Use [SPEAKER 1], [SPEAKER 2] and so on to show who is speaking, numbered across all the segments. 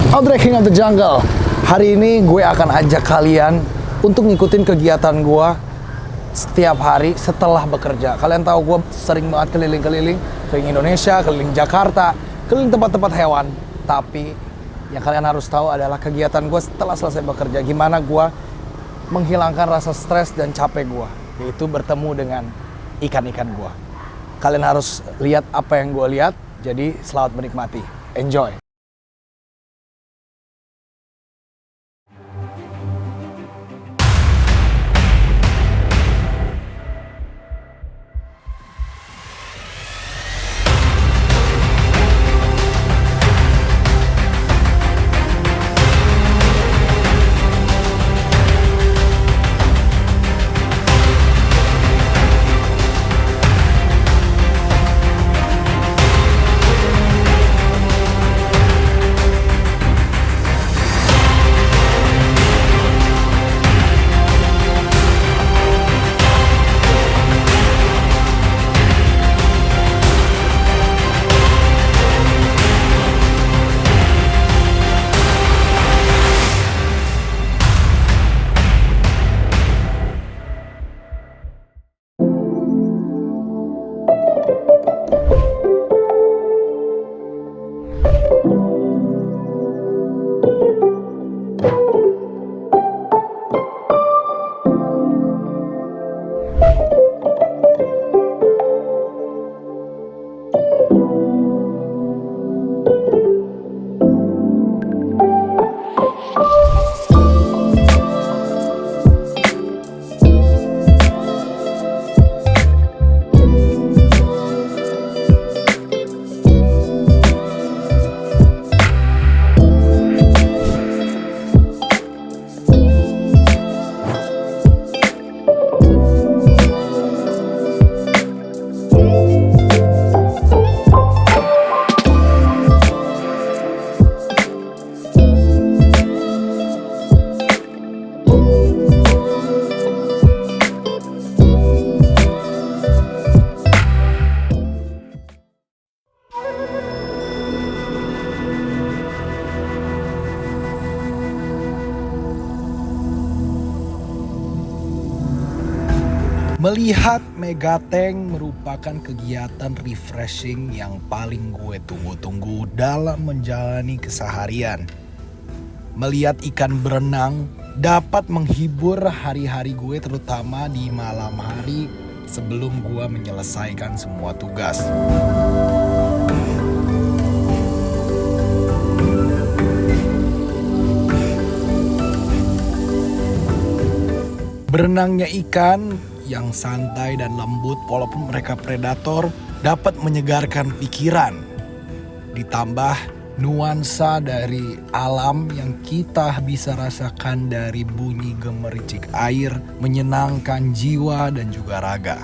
[SPEAKER 1] Audrey King of the Jungle. Hari ini gue akan ajak kalian untuk ngikutin kegiatan gue setiap hari setelah bekerja. Kalian tahu gue sering banget keliling-keliling Indonesia, keliling Jakarta, keliling tempat-tempat hewan. Tapi yang kalian harus tahu adalah kegiatan gue setelah selesai bekerja. Gimana gue menghilangkan rasa stres dan capek gue, yaitu bertemu dengan ikan-ikan gue. Kalian harus lihat apa yang gue lihat. Jadi selamat menikmati. Enjoy. Melihat megatank merupakan kegiatan refreshing yang paling gue tunggu-tunggu dalam menjalani keseharian. Melihat ikan berenang dapat menghibur hari-hari gue, terutama di malam hari sebelum gue menyelesaikan semua tugas. Berenangnya ikan yang santai dan lembut walaupun mereka predator dapat menyegarkan pikiran. Ditambah nuansa dari alam yang kita bisa rasakan dari bunyi gemericik air menyenangkan jiwa dan juga raga.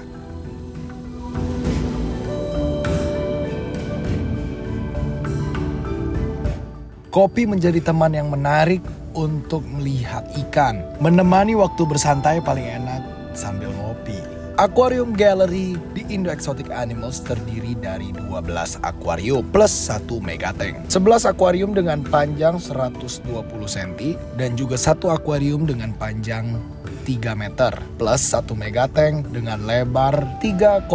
[SPEAKER 1] Kopi menjadi teman yang menarik untuk melihat ikan. Menemani waktu bersantai paling enak sambil ngopi. Aquarium Gallery di Indo Exotic Animals terdiri dari 12 akuarium plus 1 megatank. 11 akuarium dengan panjang 120 cm dan juga 1 akuarium dengan panjang 3 meter plus 1 megatank dengan lebar 3,5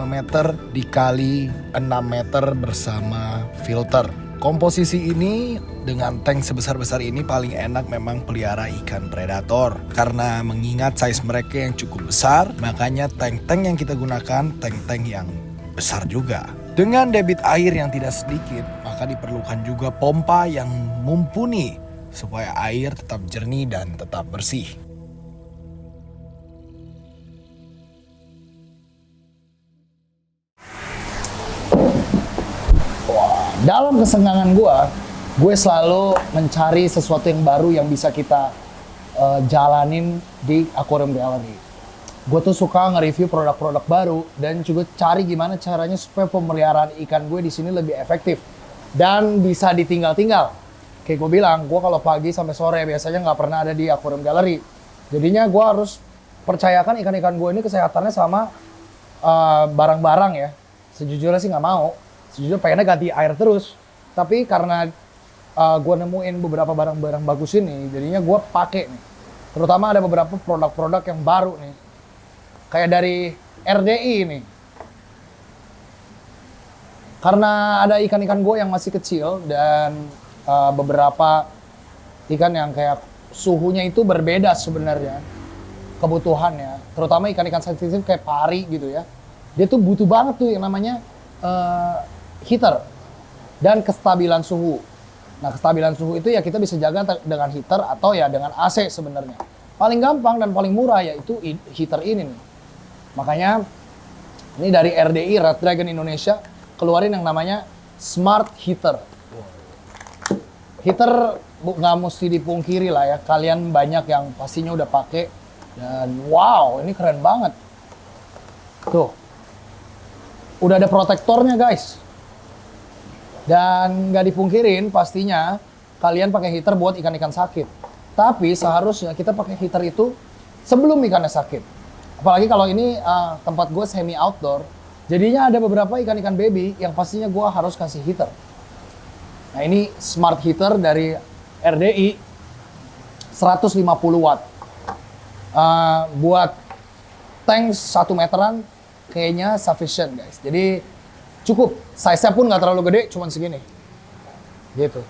[SPEAKER 1] meter dikali 6 meter bersama filter. Komposisi ini dengan tank sebesar-besar ini paling enak memang pelihara ikan predator. Karena mengingat size mereka yang cukup besar, makanya tank-tank yang kita gunakan tank-tank yang besar juga. Dengan debit air yang tidak sedikit, maka diperlukan juga pompa yang mumpuni supaya air tetap jernih dan tetap bersih. Dalam kesenggangan gue selalu mencari sesuatu yang baru yang bisa kita jalanin di Aquarium Gallery. Gue tuh suka nge-review produk-produk baru dan juga cari gimana caranya supaya pemeliharaan ikan gue di sini lebih efektif dan bisa ditinggal-tinggal. Kayak gue bilang, gue kalau pagi sampai sore biasanya nggak pernah ada di Aquarium Gallery. Jadinya gue harus percayakan ikan-ikan gue ini kesehatannya sama barang-barang ya. Sejujurnya sih nggak mau. Sejujurnya pengennya ganti air terus. Tapi karena
[SPEAKER 2] gue nemuin beberapa barang-barang bagus ini, jadinya gue pakai nih. Terutama ada beberapa produk-produk yang baru nih, kayak dari RDI nih. Karena ada ikan-ikan gue yang masih kecil dan beberapa ikan yang kayak suhunya itu berbeda sebenarnya kebutuhannya, terutama ikan-ikan sensitif kayak pari gitu ya. Dia tuh butuh banget tuh yang namanya heater dan kestabilan suhu. Nah, kestabilan suhu itu ya kita bisa jaga dengan heater atau ya dengan AC sebenarnya. Paling gampang dan paling murah yaitu heater ini nih. Makanya ini dari RDI, Red Dragon Indonesia, keluarin yang namanya Smart Heater. Heater nggak mesti dipungkiri lah ya, kalian banyak yang pastinya udah pakai dan wow, ini keren banget. Tuh, udah ada protektornya guys. Dan nggak dipungkirin pastinya kalian pakai heater buat ikan-ikan sakit. Tapi seharusnya kita pakai heater itu sebelum ikannya sakit. Apalagi kalau ini tempat gue semi outdoor, jadinya ada beberapa ikan-ikan baby yang pastinya gue harus kasih heater. Nah, ini smart heater dari RDI 150 watt. Buat tank 1 meteran kayaknya sufficient guys. Jadi cukup, size-nya pun nggak terlalu gede, cuman segini. Gitu.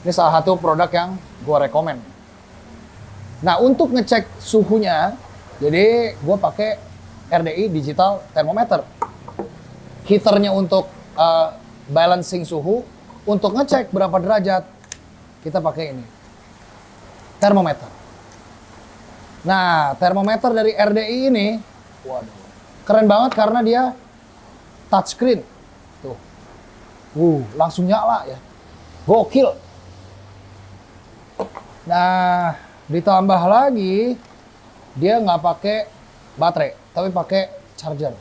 [SPEAKER 2] Ini salah satu produk yang gue rekomen. Nah, untuk ngecek suhunya, jadi gue pakai RDI digital thermometer. Heaternya untuk balancing suhu, untuk ngecek berapa derajat kita pakai ini. Thermometer. Nah, termometer dari RDI ini, waduh, keren banget karena dia touchscreen. Tuh. Langsung nyala ya. Gokil. Nah, ditambah lagi dia nggak pakai baterai, tapi pakai charger.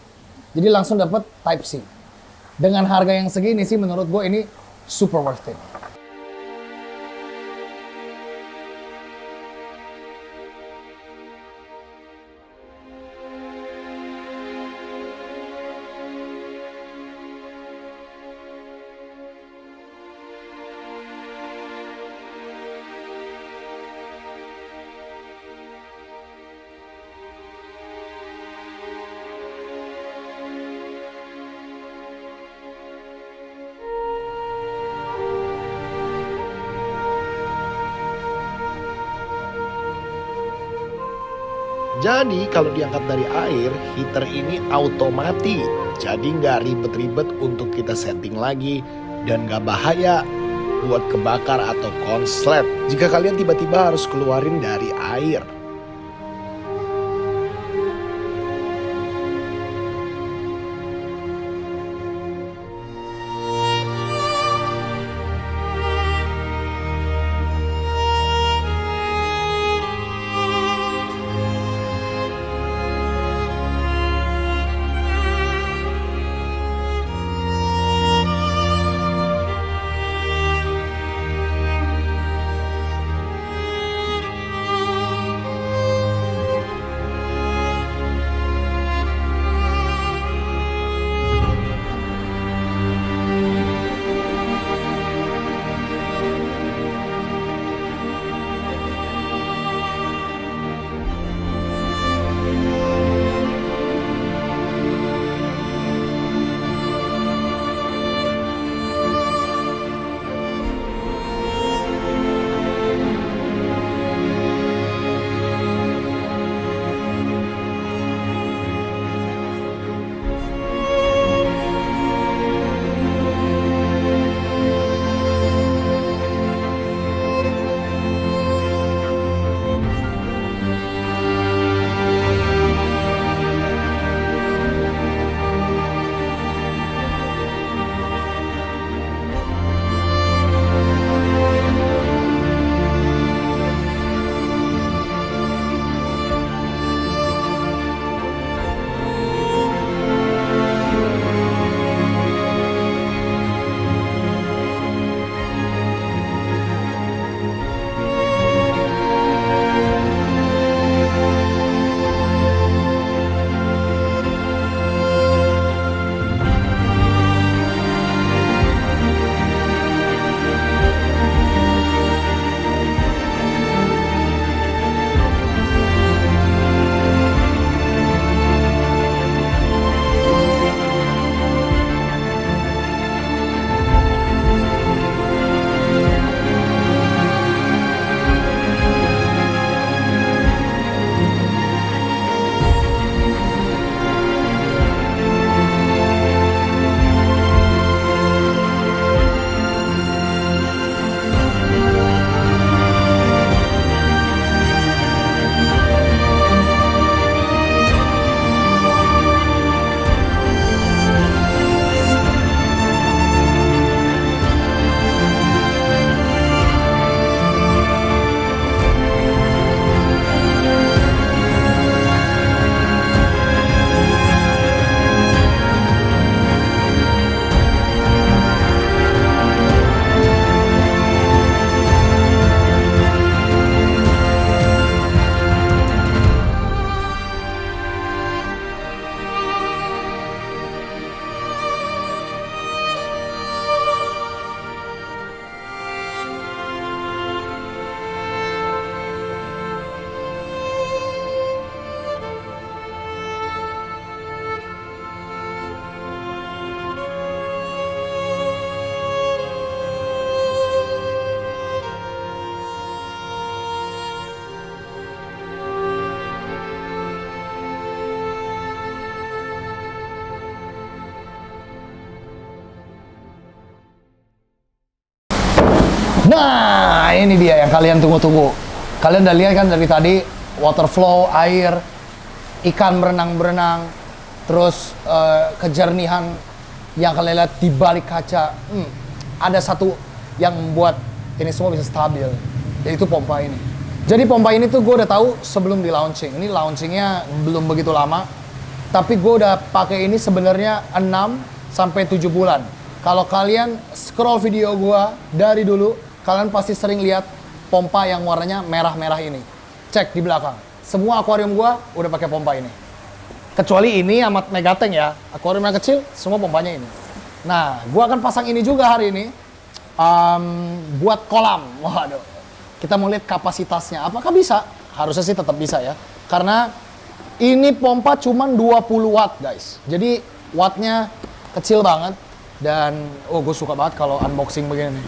[SPEAKER 2] Jadi langsung dapat Type C. Dengan harga yang segini sih menurut gue ini super worth it.
[SPEAKER 1] Jadi kalau diangkat dari air, heater ini auto mati. Jadi nggak ribet-ribet untuk kita setting lagi dan nggak bahaya buat kebakar atau konslet jika kalian tiba-tiba harus keluarin dari air.
[SPEAKER 2] Nah, ini dia yang kalian tunggu-tunggu. Kalian udah lihat kan dari tadi water flow, air, ikan berenang-berenang, terus kejernihan yang kalian lihat di balik kaca. Ada satu yang membuat ini semua bisa stabil, yaitu pompa ini. Jadi pompa ini tuh gue udah tahu sebelum di launching. Ini launchingnya belum begitu lama, tapi gue udah pakai ini sebenarnya 6 sampai 7 bulan. Kalau kalian scroll video gue dari dulu, kalian pasti sering lihat pompa yang warnanya merah-merah ini. Cek di belakang. Semua akuarium gue udah pakai pompa ini. Kecuali ini amat megateng ya. Akuarium yang kecil, semua pompanya ini. Nah, gue akan pasang ini juga hari ini. Buat kolam. Waduh. Kita mau lihat kapasitasnya. Apakah bisa? Harusnya sih tetap bisa ya. Karena ini pompa cuma 20 watt guys. Jadi wattnya kecil banget. Dan gue suka banget kalau unboxing begini.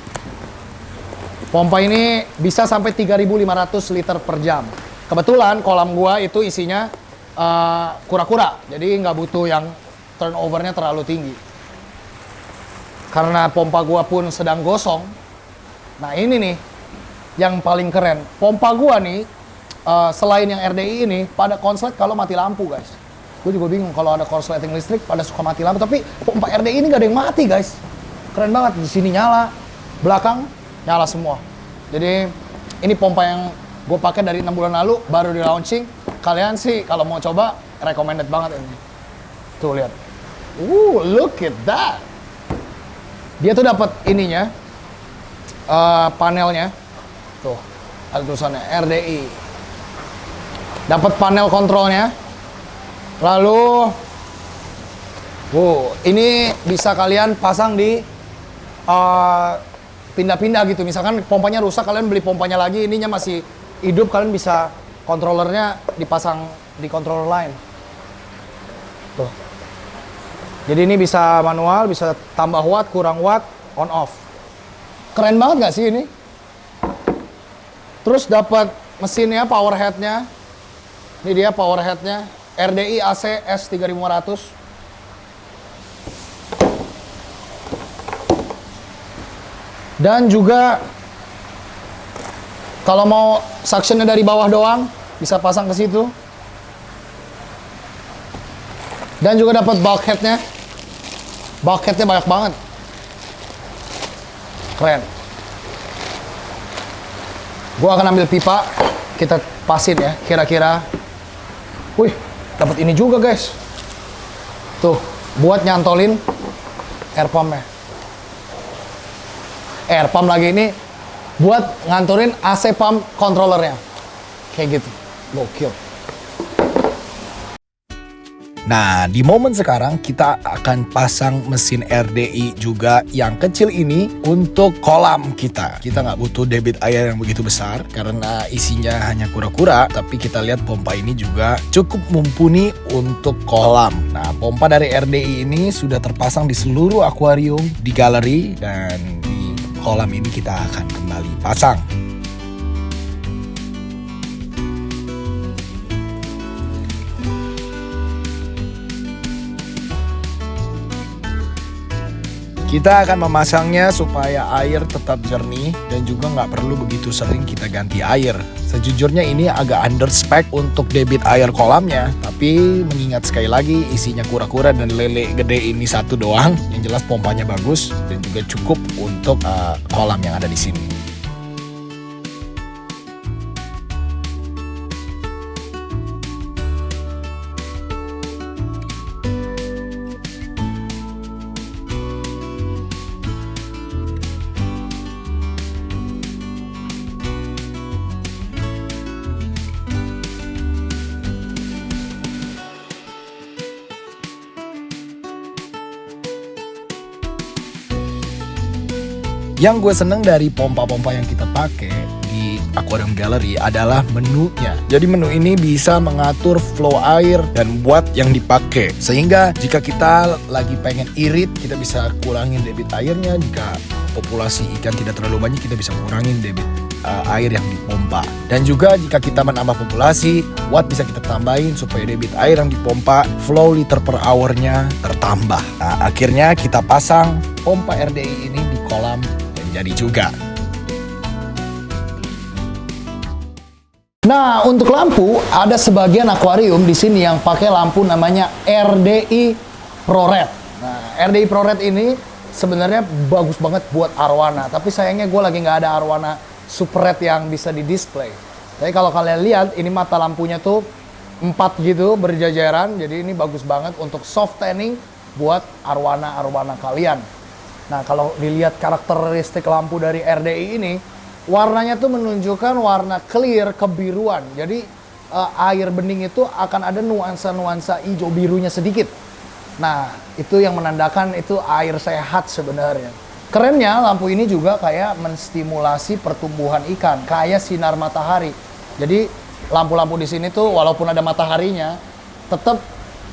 [SPEAKER 2] Pompa ini bisa sampai 3.500 liter per jam. Kebetulan kolam gua itu isinya kura-kura, jadi nggak butuh yang turnovernya terlalu tinggi. Karena pompa gua pun sedang gosong. Nah ini nih yang paling keren. Pompa gua nih selain yang RDI ini pada konslet kalau mati lampu guys. Gue juga bingung kalau ada korsleting listrik pada suka mati lampu, tapi pompa RDI ini nggak ada yang mati guys. Keren banget, di sini nyala, belakang nyala semua. Jadi ini pompa yang gue pakai dari 6 bulan lalu, baru di launching. Kalian sih kalau mau coba recommended banget ini. Tuh lihat. Look at that. Dia tuh dapat ininya, panelnya. Tuh, ada tulisannya RDI. Dapat panel kontrolnya. Lalu, ini bisa kalian pasang di pindah-pindah gitu. Misalkan pompanya rusak, kalian beli pompanya lagi, ininya masih hidup, kalian bisa kontrolernya dipasang di controller lain. Tuh. Jadi ini bisa manual, bisa tambah watt, kurang watt, on off. Keren banget nggak sih ini? Terus dapat mesinnya, power headnya. Ini dia power headnya. RDI AC S3500. Dan juga kalau mau suctionnya dari bawah doang, bisa pasang ke situ. Dan juga dapat bulkheadnya. Bulkheadnya banyak banget. Keren. Gua akan ambil pipa, kita pasin ya, kira-kira. Wih, dapat ini juga guys. Tuh, buat nyantolin air pumpnya. Air pump lagi ini buat nganturin AC pump controllernya. Kayak gitu. Gokil.
[SPEAKER 1] Nah, di momen sekarang kita akan pasang mesin RDI juga yang kecil ini untuk kolam kita. Kita nggak butuh debit air yang begitu besar karena isinya hanya kura-kura, tapi kita lihat pompa ini juga cukup mumpuni untuk kolam. Nah, pompa dari RDI ini sudah terpasang di seluruh akuarium di galeri, dan di kolam ini kita akan kembali pasang. Kita akan memasangnya supaya air tetap jernih dan juga nggak perlu begitu sering kita ganti air. Sejujurnya ini agak under spec untuk debit air kolamnya, tapi mengingat sekali lagi isinya kura-kura dan lele gede ini satu doang, yang jelas pompanya bagus dan juga cukup untuk kolam yang ada di sini. Yang gue seneng dari pompa-pompa yang kita pakai di Aquarium Gallery adalah menunya. Jadi menu ini bisa mengatur flow air dan watt yang dipakai. Sehingga jika kita lagi pengen irit, kita bisa kurangin debit airnya. Jika populasi ikan tidak terlalu banyak, kita bisa kurangin debit air yang dipompa. Dan juga jika kita menambah populasi, watt bisa kita tambahin supaya debit air yang dipompa, flow liter per hour-nya tertambah. Nah, akhirnya kita pasang pompa RDI ini di kolam dan jadi juga.
[SPEAKER 2] Nah, untuk lampu ada sebagian akuarium di sini yang pakai lampu namanya RDI ProRed. Nah, RDI ProRed ini sebenarnya bagus banget buat arwana, tapi sayangnya gue lagi nggak ada arwana super red yang bisa di display. Tapi kalau kalian lihat, ini mata lampunya tuh 4 gitu berjajaran, jadi ini bagus banget untuk soft tanning buat arwana-arwana kalian. Nah, kalau dilihat karakteristik lampu dari RDI ini, warnanya tuh menunjukkan warna clear kebiruan. Jadi air bening itu akan ada nuansa-nuansa hijau birunya sedikit. Nah, itu yang menandakan itu air sehat sebenarnya. Kerennya lampu ini juga kayak menstimulasi pertumbuhan ikan, kayak sinar matahari. Jadi lampu-lampu di sini tuh walaupun ada mataharinya, tetap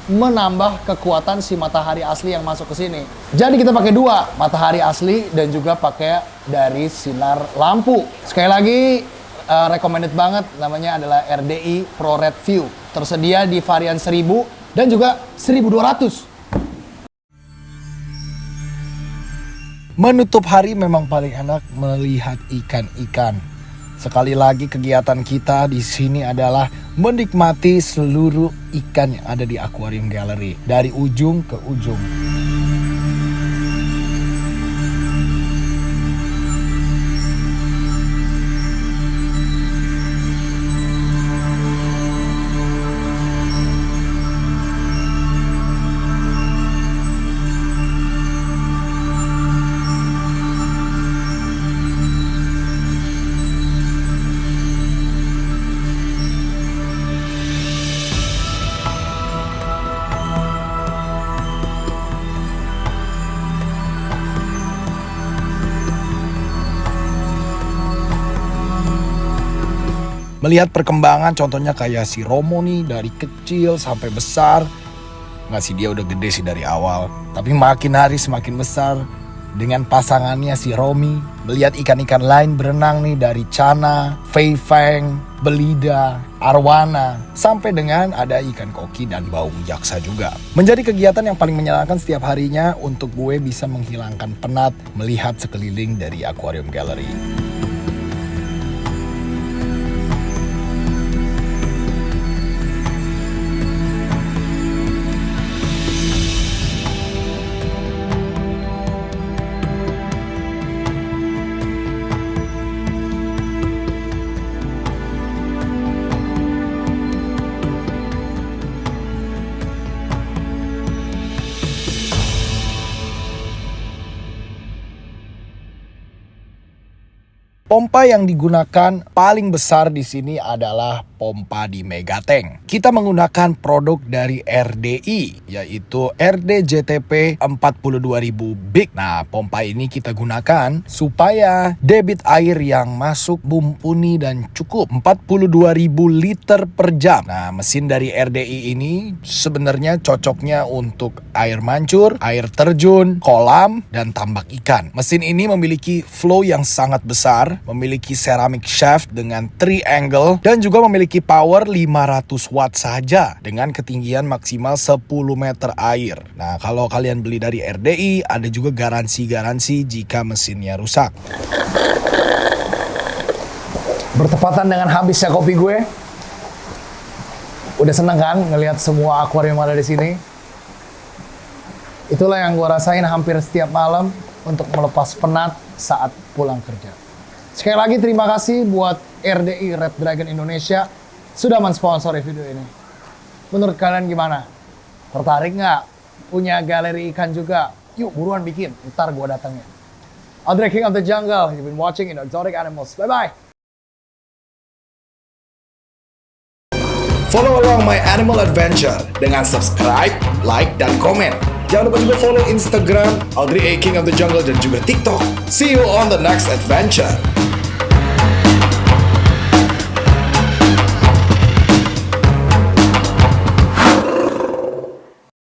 [SPEAKER 2] menambah kekuatan si matahari asli yang masuk ke sini. Jadi kita pakai 2, matahari asli dan juga pakai dari sinar lampu. Sekali lagi recommended banget, namanya adalah RDI ProRed View. Tersedia di varian 1000 dan juga 1200.
[SPEAKER 1] Menutup hari memang paling enak melihat ikan-ikan. Sekali lagi kegiatan kita di sini adalah menikmati seluruh ikan yang ada di Aquarium Gallery dari ujung ke ujung. Melihat perkembangan contohnya kayak si Romo nih dari kecil sampai besar. Nggak sih, dia udah gede sih dari awal. Tapi makin hari semakin besar. Dengan pasangannya si Romi. Melihat ikan-ikan lain berenang nih dari Cana, Fei Feng, Belida, Arwana. Sampai dengan ada ikan koki dan baung jaksa juga. Menjadi kegiatan yang paling menyenangkan setiap harinya untuk gue bisa menghilangkan penat melihat sekeliling dari Aquarium Gallery. Pompa yang digunakan paling besar di sini adalah pompa di Megatank. Kita menggunakan produk dari RDI, yaitu RDJTP 42000 Big. Nah, pompa ini kita gunakan supaya debit air yang masuk mumpuni dan cukup 42000 liter per jam. Nah, mesin dari RDI ini sebenarnya cocoknya untuk air mancur, air terjun, kolam, dan tambak ikan. Mesin ini memiliki flow yang sangat besar, memiliki ceramic shaft dengan triangle, dan juga memiliki power 500 watt saja dengan ketinggian maksimal 10 meter air. Nah, kalau kalian beli dari RDI, ada juga garansi jika mesinnya rusak.
[SPEAKER 2] Bertepatan dengan habisnya kopi gue. Udah seneng kan ngelihat semua akuarium ada di sini? Itulah yang gue rasain hampir setiap malam untuk melepas penat saat pulang kerja. Sekali lagi terima kasih buat RDI Red Dragon Indonesia sudah mensponsori video ini. Menurut kalian gimana? Tertarik nggak punya galeri ikan juga? Yuk buruan bikin, ntar gue datangnya. Audrey King of the Jungle, you've been watching Exotic Animals. Bye-bye!
[SPEAKER 1] Follow along my animal adventure dengan subscribe, like, dan komen. Jangan lupa juga follow Instagram Audrey A. King of the Jungle dan juga TikTok. See you on the next adventure.